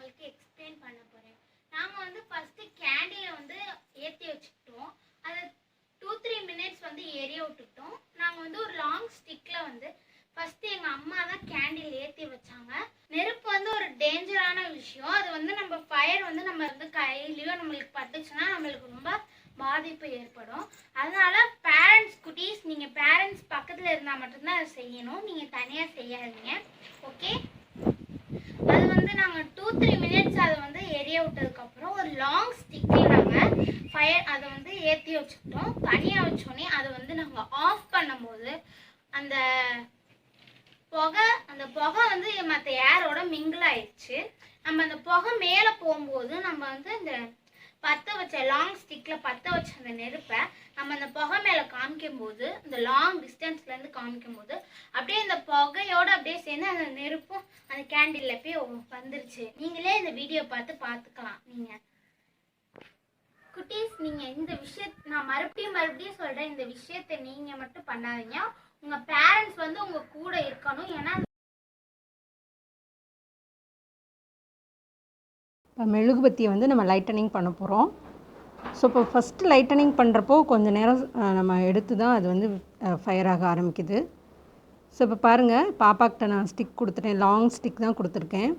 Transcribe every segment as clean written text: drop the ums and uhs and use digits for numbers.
உங்களுக்கு எக்ஸ்பிளைன் பண்ண போகிறேன். நாங்கள் வந்து ஃபஸ்ட்டு கேண்டிலை வந்து ஏற்றி வச்சுக்கிட்டோம். அதை 2-3 மினிட்ஸ் வந்து எரிய விட்டுக்கிட்டோம். நாங்கள் வந்து ஒரு லாங் ஸ்டிக்கில் வந்து ஃபஸ்ட்டு எங்கள் அம்மா தான் கேண்டில் ஏற்றி வச்சாங்க. நெருப்பு வந்து ஒரு டேஞ்சரான விஷயம். அது வந்து நம்ம ஃபயர் வந்து நம்ம வந்து கையிலையோ நம்மளுக்கு பட்டுச்சுன்னா நம்மளுக்கு ரொம்ப பாதிப்பு ஏற்படும். அதனால பேரண்ட்ஸ் குட்டீஸ், நீங்கள் பேரண்ட்ஸ் பக்கத்தில் இருந்தால் மட்டும்தான் அதை செய்யணும். நீங்கள் தனியாக செய்யாதீங்க. ஓகே, அது வந்து நாங்கள் 2-3 மினிட்ஸ் அதை வந்து எரிய விட்டதுக்கப்புறம் ஒரு லாங் ஸ்டிக்கில் நாங்கள் ஃபயர் அதை வந்து ஏற்றி வச்சுக்கிட்டோம். தனியாக வச்சோடனே அதை வந்து நாங்கள் ஆஃப் பண்ணும்போது அந்த புகை வந்து மற்ற ஏரோட மிங்கிள் ஆயிடுச்சு. நம்ம அந்த புகை மேலே போகும்போது நம்ம வந்து இந்த பற்ற வச்ச லாங் ஸ்டிக்கில் பற்ற வச்ச அந்த நெருப்பை நம்ம அந்த புகை மேலே காமிக்கும் போது, இந்த லாங் டிஸ்டன்ஸ்லேருந்து காமிக்கும் போது அப்படியே இந்த புகையோடு அப்படியே சேர்ந்து அந்த நெருப்பும் அந்த கேண்டிலில் போய் வந்துருச்சு. நீங்களே இந்த வீடியோ பார்த்துக்கலாம். நீங்கள் குட்டீஸ், நீங்கள் இந்த விஷயத்தை நான் மறுபடியும் சொல்கிறேன், இந்த விஷயத்தை நீங்கள் மட்டும் பண்ணாதீங்க. உங்கள் பேரண்ட்ஸ் வந்து உங்கள் கூட இருக்கணும். ஏன்னா இப்போ மெழுகுபத்தியை வந்து நம்ம லைட்டனிங் பண்ண போகிறோம். ஸோ இப்போ ஃபஸ்ட்டு லைட்டனிங் பண்ணுறப்போ கொஞ்சம் நேரம் நம்ம எடுத்து தான் அது வந்து ஃபயர் ஆக ஆரம்பிக்குது. ஸோ இப்போ பாருங்கள், பாப்பாக்கிட்ட நான் ஸ்டிக் கொடுத்துட்டேன், லாங் ஸ்டிக் தான் கொடுத்துருக்கேன்.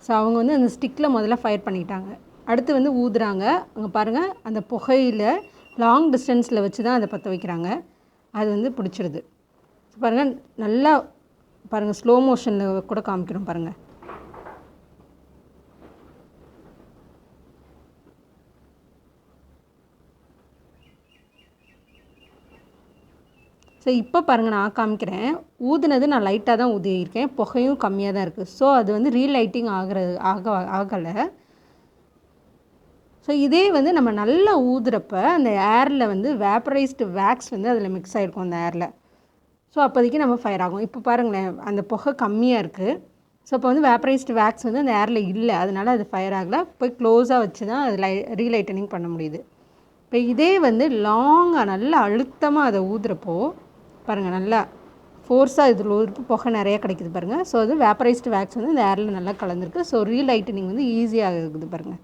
ஸோ அவங்க வந்து அந்த ஸ்டிக்கில் முதல்ல ஃபயர் பண்ணிட்டாங்க. அடுத்து வந்து ஊதுறாங்க. அங்கே பாருங்கள், அந்த புகையில் லாங் டிஸ்டன்ஸில் வச்சு தான் அதை பற்ற வைக்கிறாங்க. அது வந்து பிடிச்சிருது. ஸோ பாருங்கள், நல்லா பாருங்கள், ஸ்லோ மோஷனில் கூட காமிக்கிறோம் பாருங்கள். ஸோ இப்போ பாருங்கள், நான் காமிக்கிறேன். ஊதுனது நான் லைட்டாக தான் ஊதியிருக்கேன், புகையும் கம்மியாக தான் இருக்குது. ஸோ அது வந்து ரீலைட்டிங் ஆகலை. ஸோ இதே வந்து நம்ம நல்லா ஊதுறப்ப அந்த ஏரில் வந்து வேப்பரைஸ்டு வேக்ஸ் வந்து அதில் மிக்ஸ் ஆகிருக்கும் அந்த ஏரில். ஸோ அப்போதைக்கு நம்ம ஃபயர் ஆகும். இப்போ பாருங்களேன், அந்த புகை கம்மியாக இருக்குது. ஸோ இப்போ வந்து வேப்பரைஸ்டு வேக்ஸ் வந்து அந்த ஏரில் இல்லை, அதனால் அது ஃபயர் ஆகலை. போய் க்ளோஸாக வச்சு தான் அது ரீலைட்டனிங் பண்ண முடியுது. இப்போ இதே வந்து லாங்காக நல்லா அழுத்தமாக அதை ஊதுறப்போ பாருங்கள், நல்லா ஃபோர்ஸாக இதில் ஊதுறப்போ புகை நிறையா கிடைக்குது பாருங்கள். ஸோ அது வேப்பரைஸ்டு வேக்ஸ் வந்து இந்த ஏரில் நல்லா கலந்துருக்கு. ஸோ ரீலைட்டனிங் வந்து ஈஸியாக இருக்குது பாருங்கள்.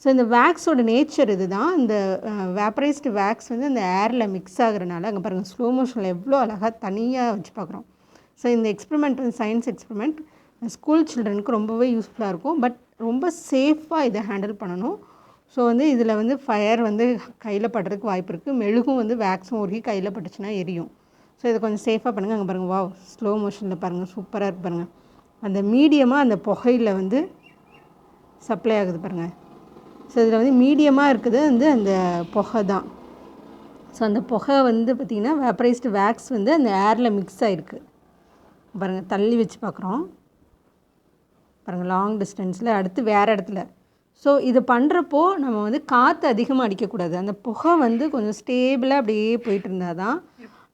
ஸோ இந்த வேக்ஸோட நேச்சர் இது தான். இந்த வேப்பரைஸ்டு வேக்ஸ் வந்து அந்த ஏரில் மிக்ஸ் ஆகுறதுனால அங்கே பாருங்கள், ஸ்லோ மோஷனில் எவ்வளோ அழகாக தனியாக வச்சு பார்க்குறோம். ஸோ இந்த எக்ஸ்பெரிமெண்ட் வந்து சயின்ஸ் எக்ஸ்பெரிமெண்ட் ஸ்கூல் சில்ட்ரனுக்கு ரொம்பவே யூஸ்ஃபுல்லாக இருக்கும். பட் ரொம்ப சேஃபாக இதை ஹேண்டில் பண்ணணும். ஸோ வந்து இதில் வந்து ஃபயர் வந்து கையில் படுறதுக்கு வாய்ப்பு இருக்குது. மெழுகும் வந்து வேக்ஸும் உருகி கையில் பட்டுச்சுன்னா எரியும். ஸோ இதை கொஞ்சம் சேஃபாக பண்ணுங்கள். அங்கே பாருங்கள், வாவ், ஸ்லோ மோஷனில் பாருங்கள், சூப்பராக இருக்குது பாருங்கள். அந்த மீடியமாக அந்த புகையில் வந்து சப்ளை ஆகுது பாருங்கள். ஸோ இதில் வந்து மீடியமாக இருக்குது வந்து அந்த புகை தான். ஸோ அந்த புகை வந்து பார்த்திங்கன்னா வேப்பரைஸ்டு வேக்ஸ் வந்து அந்த ஏரில் மிக்ஸ் ஆகிருக்கு பாருங்கள். தள்ளி வச்சு பார்க்குறோம் பாருங்கள், லாங் டிஸ்டன்ஸில். அடுத்து வேறு இடத்துல. ஸோ இது பண்ணுறப்போ நம்ம வந்து காற்று அதிகமாக அடிக்கக்கூடாது. அந்த புகை வந்து கொஞ்சம் ஸ்டேபிளாக அப்படியே போயிட்டு இருந்தால் தான்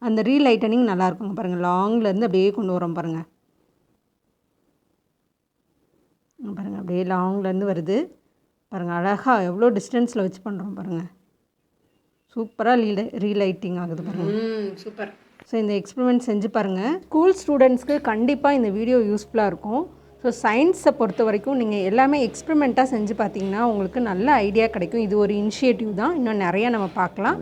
அந்த ரீலைட்டனிங் நல்லாயிருக்குங்க பாருங்கள். லாங்லேருந்து அப்படியே கொண்டு வரோம் பாருங்கள். பாருங்கள், அப்படியே லாங்லேருந்து வருது பாருங்கள். அழகாக எவ்வளோ டிஸ்டன்ஸில் வச்சு பண்ணுறோம் பாருங்கள். சூப்பராக ரீலைட்டிங் ஆகுது பாருங்கள். சூப்பர். ஸோ இந்த எக்ஸ்பெரிமெண்ட் செஞ்சு பாருங்கள். ஸ்கூல் ஸ்டூடெண்ட்ஸ்க்கு கண்டிப்பாக இந்த வீடியோ யூஸ்ஃபுல்லாக இருக்கும். ஸோ சயின்ஸை பொறுத்த வரைக்கும் நீங்கள் எல்லாமே எக்ஸ்பெரிமெண்ட்டாக செஞ்சு பார்த்தீங்கன்னா உங்களுக்கு நல்ல ஐடியா கிடைக்கும். இது ஒரு இனிஷியேட்டிவ் தான், இன்னும் நிறைய நம்ம பார்க்கலாம்.